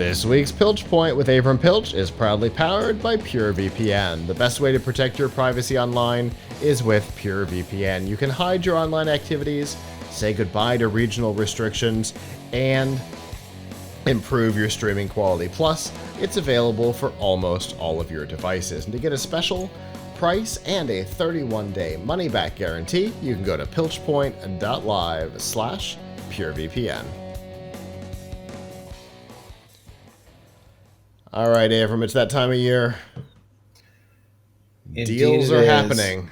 This week's Piltch Point with Avram Piltch is proudly powered by PureVPN. The best way to protect your privacy online is with PureVPN. You can hide your online activities, say goodbye to regional restrictions, and improve your streaming quality. Plus, it's available for almost all of your devices. And to get a special price and a 31-day money-back guarantee, you can go to pilchpoint.live/PureVPN. All right, Avram, it's that time of year. Indeed Deals it are is. happening.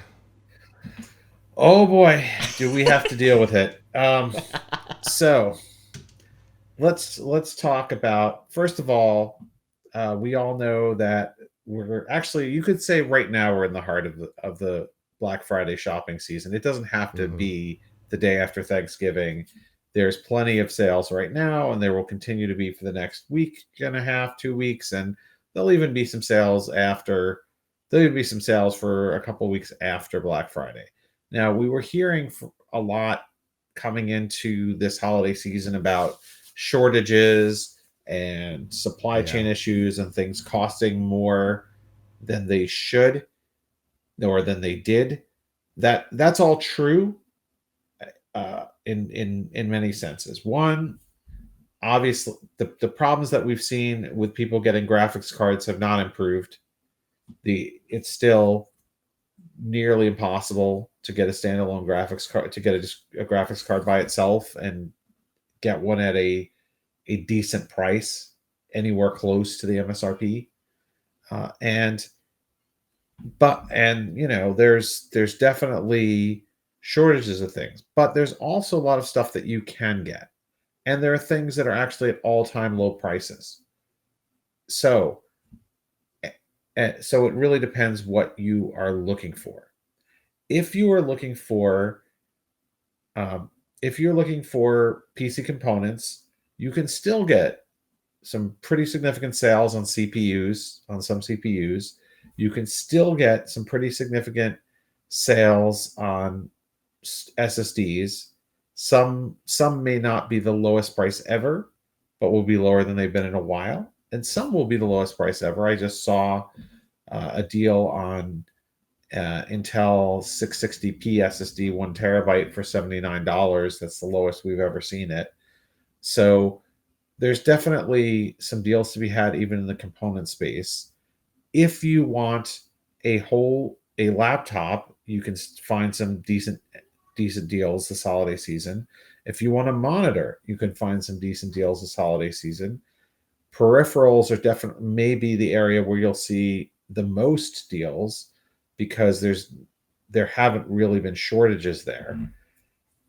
Oh boy, do we have to deal with it. So let's talk about, first of all, we all know that we're actually, you could say right now we're in the heart of the Black Friday shopping season. It doesn't have to be the day after Thanksgiving. There's plenty of sales right now, and there will continue to be for the next week and a half, 2 weeks, and there'll even be some sales after. There'll even be some sales for a couple weeks after Black Friday. Now, we were hearing a lot coming into this holiday season about shortages and supply chain issues and things costing more than they should or than they did. That's all true. In many senses. One, obviously, the problems that we've seen with people getting graphics cards have not improved. It's still nearly impossible to get a standalone graphics card, to get a graphics card by itself and get one at a decent price anywhere close to the MSRP. And there's definitely shortages of things, but there's also a lot of stuff that you can get, and there are things that are actually at all-time low prices. So it really depends what you are looking for. If you're looking for PC components, you can still get some pretty significant sales on CPUs, on some CPUs. You can still get some pretty significant sales on SSDs. Some may not be the lowest price ever, but will be lower than they've been in a while. And some will be the lowest price ever. I just saw a deal on Intel 660p SSD 1 terabyte for $79. That's the lowest we've ever seen it. So there's definitely some deals to be had even in the component space. If you want a laptop, you can find some decent deals this holiday season. If you want a monitor, you can find some decent deals this holiday season. Peripherals are definitely maybe the area where you'll see the most deals, because there haven't really been shortages there.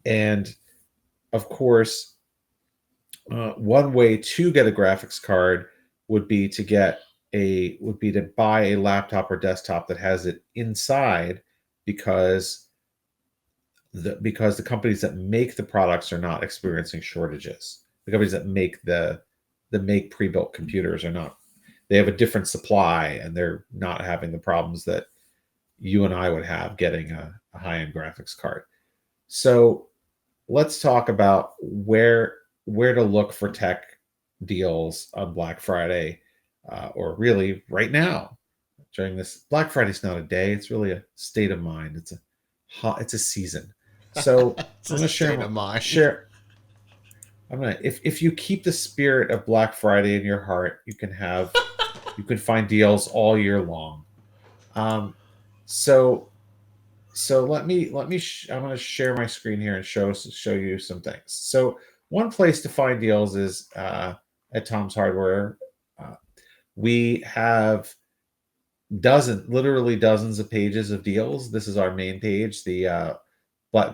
And of course, one way to get a graphics card would be to buy a laptop or desktop that has it inside, because the companies that make the products are not experiencing shortages. The companies that make make pre-built computers are not. They have a different supply, and they're not having the problems that you and I would have getting a high-end graphics card. So let's talk about where to look for tech deals on Black Friday, or really right now during this. Black Friday's not a day; it's really a state of mind. It's a season. So I'm going to share. If you keep the spirit of Black Friday in your heart, you can find deals all year long. So let me I'm going to share my screen here and show you some things. So one place to find deals is at Tom's Hardware. We have literally dozens of pages of deals. This is our main page, the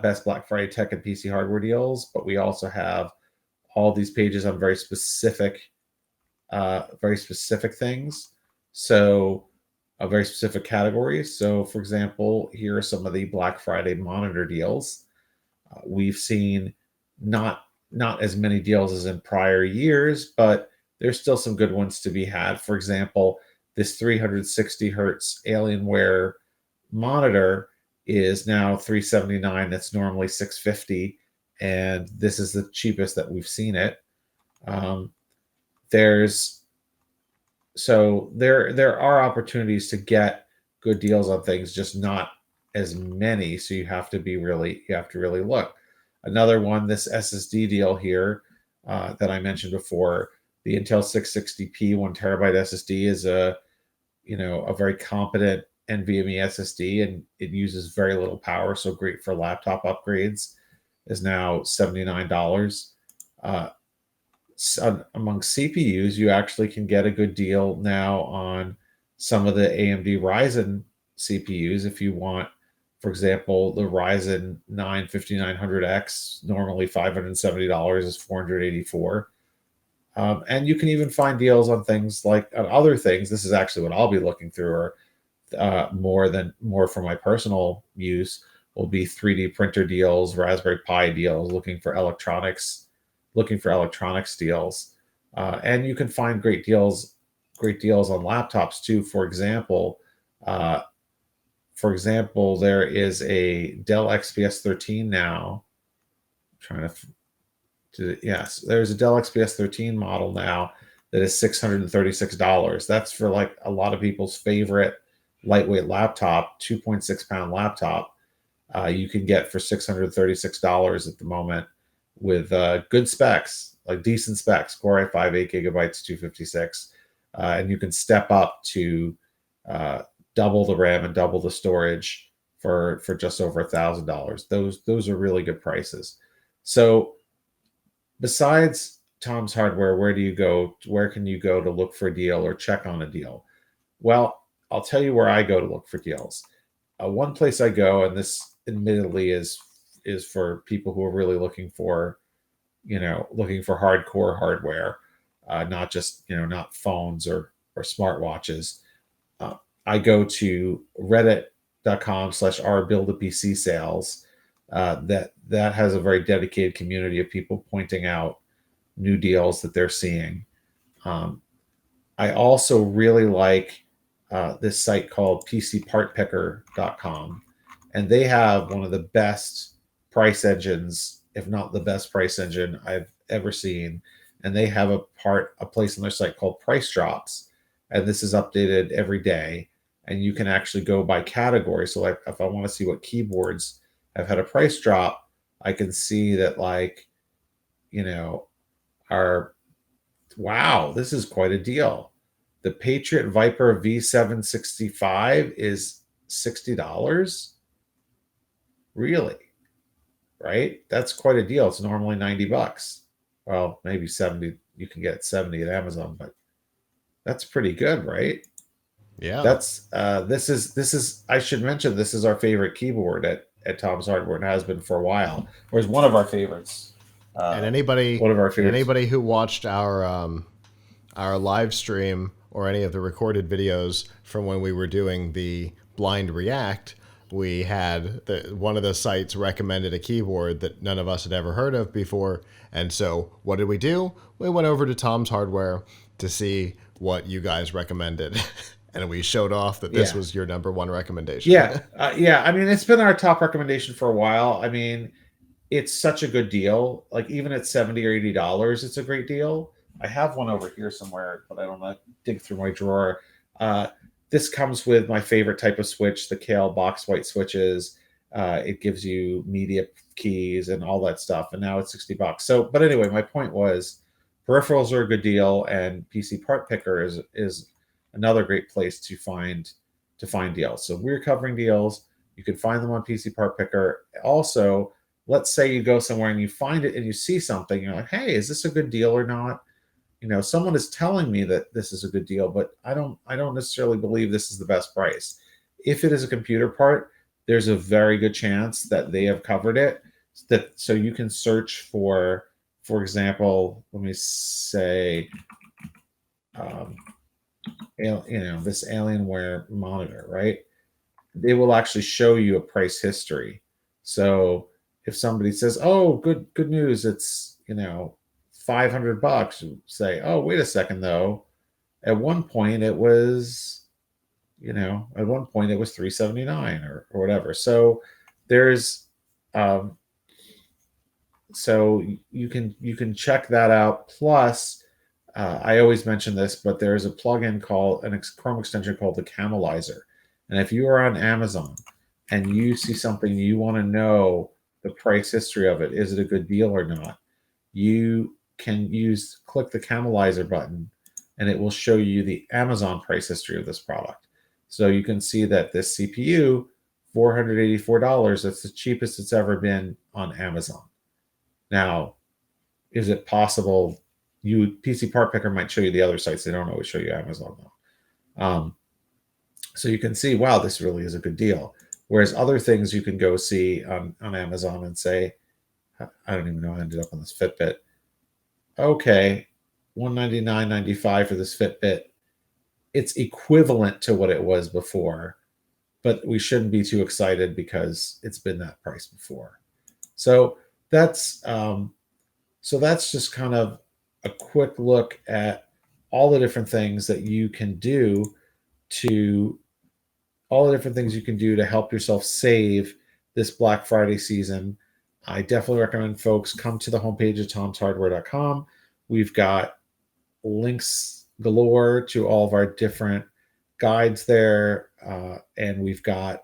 best Black Friday tech and PC hardware deals, but we also have all these pages on very specific things. So very specific categories. So for example, here are some of the Black Friday monitor deals. We've seen not as many deals as in prior years, but there's still some good ones to be had. For example, this 360 hertz Alienware monitor is now $379. That's normally $650, and this is the cheapest that we've seen it. There's so there are opportunities to get good deals on things, just not as many. So you have to really look. Another one, this SSD deal here that I mentioned before, the Intel 660p 1 terabyte SSD is a very competent NVMe SSD, and it uses very little power, so great for laptop upgrades. Is now $79. Uh, Among CPUs, you actually can get a good deal now on some of the AMD Ryzen CPUs. If you want, for example, the Ryzen 9 5900X, normally $570, is $484. And you can even find deals on things like on other things. This is actually what I'll be looking through, or more for my personal use, will be 3D printer deals, Raspberry Pi deals, looking for electronics deals. And you can find great deals on laptops too. Uh, for example, there is a Dell XPS 13 now. I'm trying yes, there's a Dell XPS 13 model now that is $636. That's for like a lot of people's favorite lightweight laptop, 2.6 pound laptop. You can get for $636 at the moment with good specs, like decent specs, Core i5, 8 gigabytes, 256. And you can step up to double the RAM and double the storage for just over $1,000. Those are really good prices. So besides Tom's Hardware, where do you go? Where can you go to look for a deal or check on a deal? Well, I'll tell you where I go to look for deals. One place I go, and this admittedly is for people who are really looking for hardcore hardware, not just not phones or smartwatches. Uh, I go to reddit.com/rbuildapc sales. That has a very dedicated community of people pointing out new deals that they're seeing. I also really like this site called PCPartPicker.com, and they have one of the best price engines, if not the best price engine I've ever seen. And they have a place on their site called Price Drops, and this is updated every day. And you can actually go by category. So, like, if I want to see what keyboards have had a price drop, I can see that, like, are wow, this is quite a deal. The Patriot Viper V765 is $60. Really? Right? That's quite a deal. It's normally $90. Well, maybe 70. You can get 70 at Amazon, but that's pretty good, right? Yeah. That's this is I should mention, this is our favorite keyboard at Tom's Hardware, and has been for a while. Or is one of our favorites. And One of our favorites. anybody who watched our live stream or any of the recorded videos from when we were doing the blind react, we had one of the sites recommended a keyboard that none of us had ever heard of before. And so what did we do? We went over to Tom's Hardware to see what you guys recommended. And we showed off that this was your number one recommendation. Yeah. I mean, it's been our top recommendation for a while. I mean, it's such a good deal. Like, even at $70 or $80, it's a great deal. I have one over here somewhere, but I don't know. Dig through my drawer. This comes with my favorite type of switch, the Kale box white switches. It gives you media keys and all that stuff, and now it's $60. So, but anyway, my point was, peripherals are a good deal, and PC Part Picker is another great place to find deals. So we're covering deals. You can find them on PC Part Picker. Also, let's say you go somewhere and you find it and you see something, you're like, hey, is this a good deal or not? Someone is telling me that this is a good deal, but I don't necessarily believe this is the best price. If it is a computer part, there's a very good chance that they have covered it. So you can search for example, let me say, this Alienware monitor, right? They will actually show you a price history. So if somebody says, "Oh, good news, it's $500," you say, "Oh, wait a second, though. At one point, it was, $379 or whatever." So there's, so you can check that out. Plus, I always mention this, but there's a plugin called Chrome extension called the Camelizer. And if you are on Amazon and you see something you want to know the price history of it, is it a good deal or not? You can click the Camelizer button and it will show you the Amazon price history of this product. So you can see that this CPU, $484, that's the cheapest it's ever been on Amazon. Now, is it possible PC Part Picker might show you the other sites? They don't always show you Amazon though. So you can see, wow, this really is a good deal. Whereas other things you can go see on Amazon and say, I don't even know how I ended up on this Fitbit. Okay, $199.95 for this Fitbit. It's equivalent to what it was before, but we shouldn't be too excited because it's been that price before. So that's just kind of a quick look at all the different things that you can do to help yourself save this Black Friday season. I definitely recommend folks come to the homepage of tomshardware.com. We've got links galore to all of our different guides there, and we've got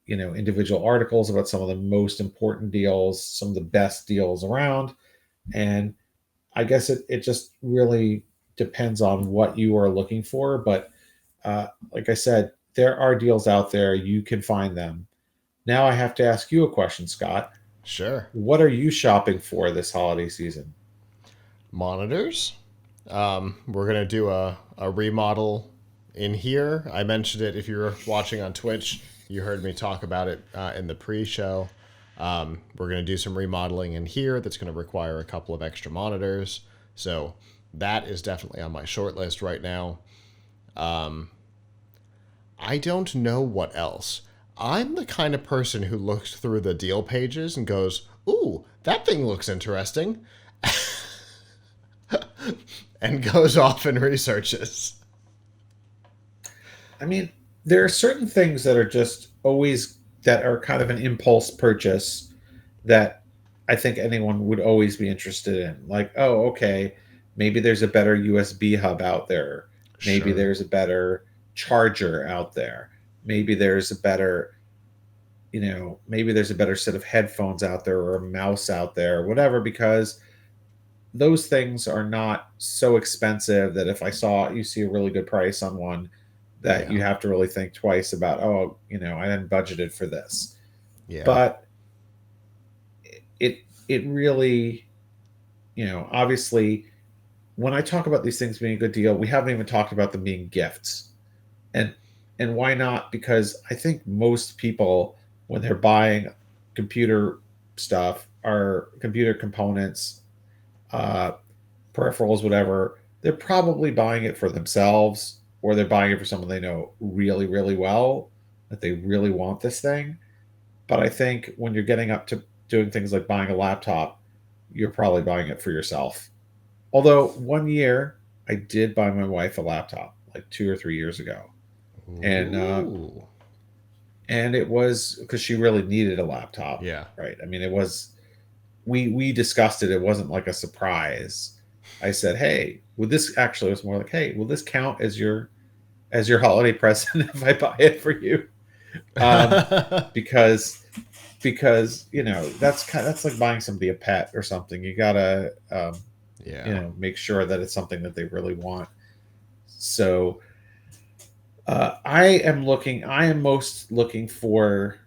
individual articles about some of the most important deals, some of the best deals around. And I guess it just really depends on what you are looking for. But like I said, there are deals out there. You can find them. Now I have to ask you a question, Scott. Sure. What are you shopping for this holiday season? Monitors. We're going to do a remodel in here. I mentioned it if you were watching on Twitch. You heard me talk about it in the pre-show. We're going to do some remodeling in here that's going to require a couple of extra monitors. So that is definitely on my short list right now. I don't know what else. I'm the kind of person who looks through the deal pages and goes, ooh, that thing looks interesting. And goes off and researches. I mean, there are certain things that are just always that are kind of an impulse purchase that I think anyone would always be interested in. Like, oh, okay, maybe there's a better USB hub out there. Maybe Sure. there's a better charger out there. Maybe there's a better, maybe there's a better set of headphones out there or a mouse out there, or whatever, because those things are not so expensive that if you see a really good price on one, that you have to really think twice about, oh, I didn't budgeted for this. Yeah. But it really, obviously, when I talk about these things being a good deal, we haven't even talked about them being gifts. And why not? Because I think most people, when they're buying computer stuff or computer components, peripherals, whatever, they're probably buying it for themselves, or they're buying it for someone they know really, really well, that they really want this thing. But I think when you're getting up to doing things like buying a laptop, you're probably buying it for yourself. Although one year I did buy my wife a laptop, like 2 or 3 years ago, and Ooh. and it was because she really needed a laptop. Yeah. Right. I mean, it was we discussed it. It wasn't like a surprise. I said, "Hey, would this actually?" It was more like, "Hey, will this count as your holiday present if I buy it for you?" Because that's like buying somebody a pet or something. You gotta make sure that it's something that they really want. So I am most looking for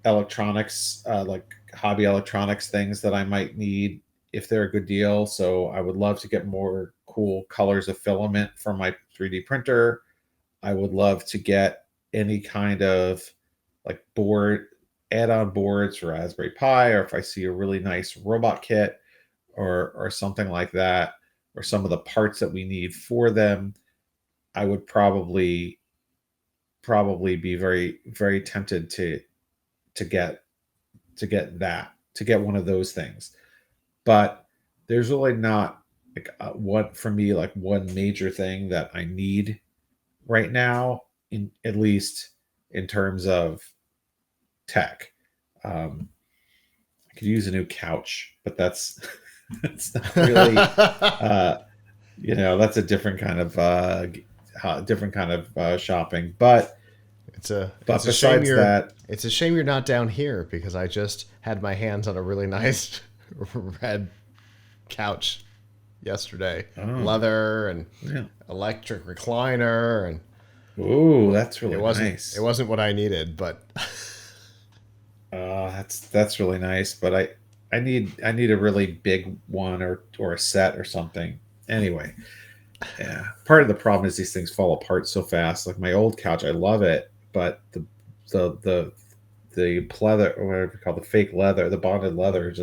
electronics, like hobby electronics things that I might need if they're a good deal. So I would love to get more cool colors of filament from my 3D printer. I would love to get any kind of like add-on boards for Raspberry Pi, or if I see a really nice robot kit or something like that, or some of the parts that we need for them, I would probably be very, very tempted to get one of those things. But there's really not like one major thing that I need right now, in at least in terms of tech. I could use a new couch, but that's that's not really That's a different kind of shopping. But It's a shame besides you're that, it's a shame you're not down here because I just had my hands on a really nice red couch yesterday. oh Leather and yeah, electric recliner, and ooh, that's it really wasn't it nice. wasn't what I needed, but That's really nice. But I need a really big one or a set or something. Anyway, yeah. Part of the problem is these things fall apart so fast. Like my old couch, I love it, but the the the pleather, or whatever you call the fake leather, the bonded leather, is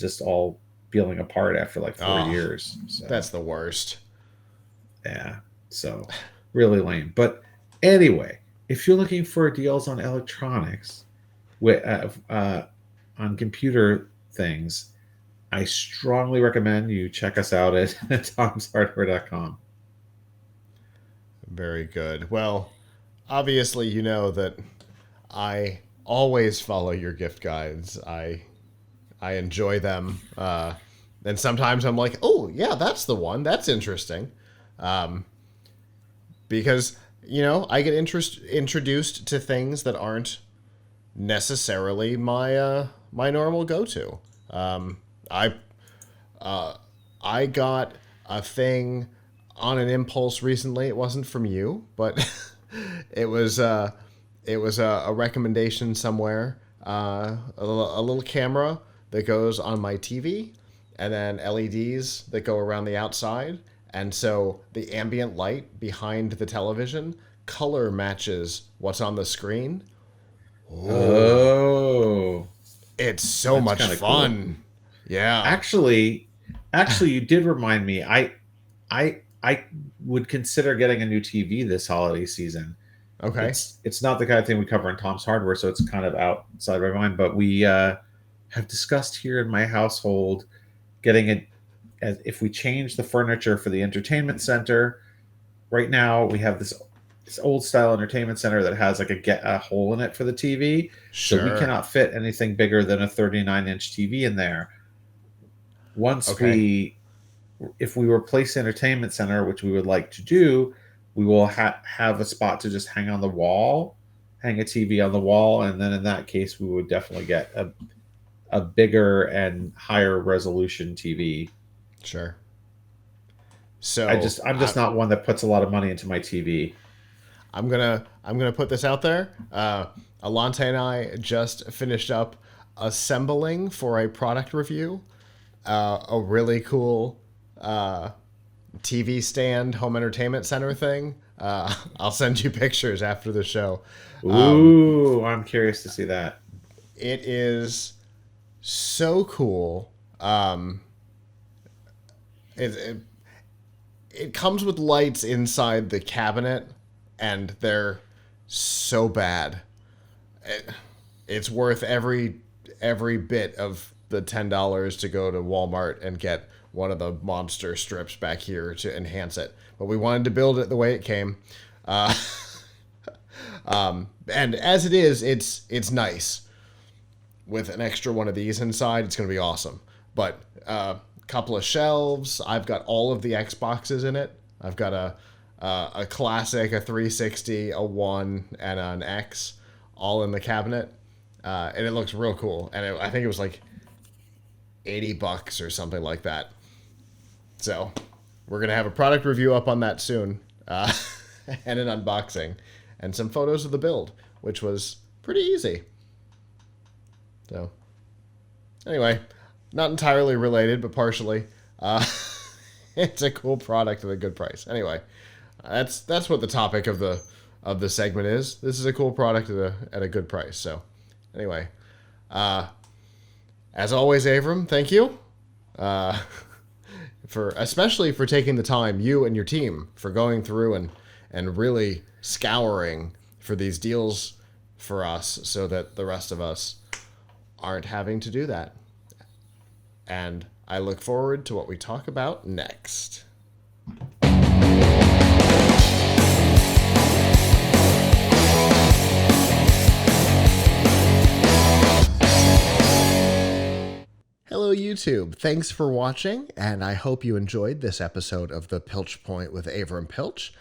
just all peeling apart after like 4 oh, years. So that's the worst. yeah, so really lame. But anyway, if you're looking for deals on electronics, with on computer things, I strongly recommend you check us out at tomshardware.com. Very good. Well, obviously you know that I always follow your gift guides. I enjoy them. And sometimes I'm like, oh yeah, that's the one. That's interesting. Um, because I get introduced to things that aren't necessarily my normal go to. I I got a thing on an impulse recently. It wasn't from you, but it was a recommendation somewhere. A little camera that goes on my TV, and then LEDs that go around the outside. And so the ambient light behind the television color matches what's on the screen. Oh, Oh, it's so that's much kind of cool. fun. Yeah. Actually, you did remind me. I would consider getting a new TV this holiday season. Okay. It's not the kind of thing we cover in Tom's Hardware, so it's kind of outside my mind. But we have discussed here in my household getting it as if we change the furniture for the entertainment center. Right now, we have this old style entertainment center that has like a hole in it for the TV, so we Sure. cannot fit anything bigger than a 39-inch TV in there. Once Okay. we If we replace the entertainment center, which we would like to do, we will have a spot to just hang on the wall, hang a TV on the wall, and then in that case, we would definitely get a bigger and higher resolution TV. Sure. So I'm just not one that puts a lot of money into my TV. I'm gonna put this out there. Alante and I just finished up assembling for a product review a really cool TV stand home entertainment center thing. I'll send you pictures after the show. Ooh, I'm curious to see that. It is so cool. It, it it comes with lights inside the cabinet, and they're so bad. It, it's worth every bit of the $10 to go to Walmart and get one of the monster strips back here to enhance it. But we wanted to build it the way it came. Uh, and as it is, it's nice. With an extra one of these inside, it's going to be awesome. But couple of shelves. I've got all of the Xboxes in it. I've got a classic, a 360, a one, and an X, all in the cabinet, and it looks real cool. And I think it was like $80 or something like that. So we're gonna have a product review up on that soon, and an unboxing, and some photos of the build, which was pretty easy. So anyway, not entirely related, but partially. It's a cool product at a good price. Anyway, that's what the topic of the segment is. This is a cool product at a good price. So, anyway, as always, Avram, thank you uh, for especially for taking the time, you and your team, for going through and really scouring for these deals for us, so that the rest of us aren't having to do that. And I look forward to what we talk about next. Hello, Hello, YouTube. Thanks for watching, and I hope you enjoyed this episode of The Piltch Point with Avram Piltch.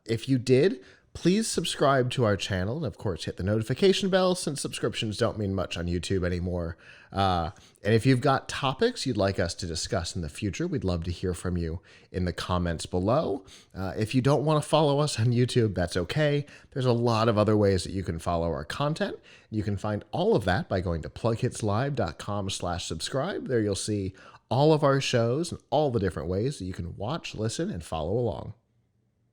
If you did, please subscribe to our channel, and of course hit the notification bell since subscriptions don't mean much on YouTube anymore. And if you've got topics you'd like us to discuss in the future, we'd love to hear from you in the comments below. If you don't want to follow us on YouTube, that's okay. There's a lot of other ways that you can follow our content. You can find all of that by going to plughitslive.com/subscribe. There you'll see all of our shows and all the different ways that you can watch, listen, and follow along.